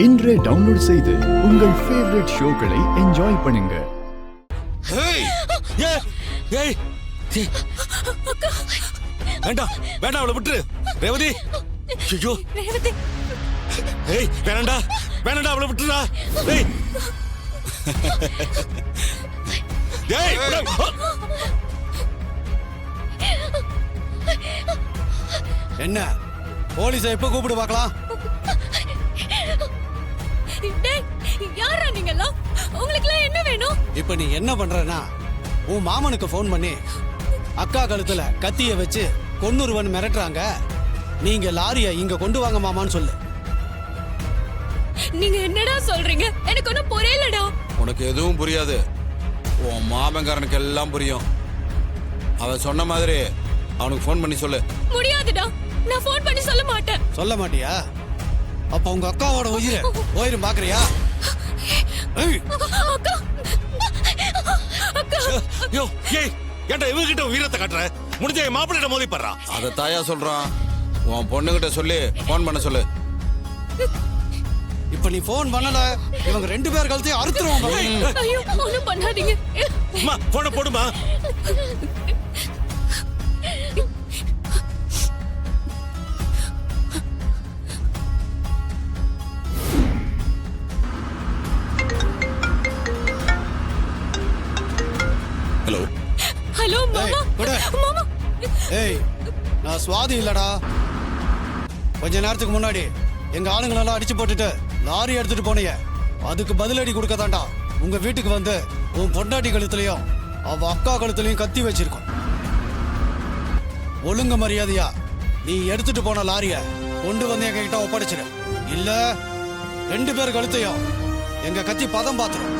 இன்றே டவுன்லோட் செய்து உங்கள் ஃபேவரட் ஷோக்களை என்ஜாய் பண்ணுங்க. வேண்டாம் வேண்டாம், அவளை விட்டுரு ரேவதி. ஐயோ ஏய், வேணாண்டா வேணாண்டா, அவளை விட்டுறா. ஏய் ஏய், என்ன போலீஸை எப்ப கூப்பிடு பார்க்கலாம்? யாரா நீங்கெல்லாம்? உங்களுக்குலாம் என்ன வேணும்? இப்ப நீ என்ன பண்றனா, உன் மாமனுக்கு போன் பண்ணி அக்கா கழுத்துல கத்திய வச்சு கொன்னுருவன் மிரட்டுறாங்க, நீங்க லாரிய இங்க கொண்டு வாங்க மாமான்னு சொல்லு. நீங்க என்னடா சொல்றீங்க? எனக்கு ஒன்னும் புரியலடா. உனக்கு எதுவும் புரியாது, உன் மாமன்காரனுக்கு எல்லாம் புரியும். அவன் சொன்ன மாதிரி அவனுக்கு போன் பண்ணி சொல்லு. முடியாதுடா, நான் போன் பண்ணி சொல்ல மாட்டேன். சொல்ல மாட்டியா? அப்ப உங்க அக்காவோட உயிரும் பாக்குறியா? அக்கா அக்கா, யோ ஏய், ஏன்டா இவகிட்ட வீரத்தை காட்டுற? முடிஞ்ச மாப்பிள்ளையிட்ட மோதி படுறா. அத தாயா சொல்றான், உன் பொண்ணுகிட்ட சொல்லி போன் பண்ண சொல்லு. இப்ப நீ போன் பண்ணல, இவங்க ரெண்டு பேர் கழுத்தையும் அறுத்துருவாங்க. ஐயோ, ஒண்ணும் பண்ணாதீங்க. அம்மா போன போடுமா. ஹலோ ஹலோ மாமா. மாமா ஏய், நான் சுவாதி இல்லடா. கொஞ்ச நேரத்துக்கு முன்னாடி எங்க ஆளுங்களெல்லாம் அடிச்சு போட்டுட்டு லாரி எடுத்துட்டு போனீங்க, அதுக்கு பதிலடி கொடுக்கதாண்டா உங்க வீட்டுக்கு வந்து உன் பொண்டாட்டி கழுத்துலயும் அவ அக்கா கழுத்துலயும் கத்தி வச்சிருக்கோம். ஒழுங்க மரியாதையா நீ எடுத்துட்டு போன லாரிய கொண்டு வந்து எங்க கிட்ட ஒப்படைச்சிரு, இல்ல ரெண்டு பேர் கழுத்தையும் எங்க கத்தி பதம் பாத்துரும்.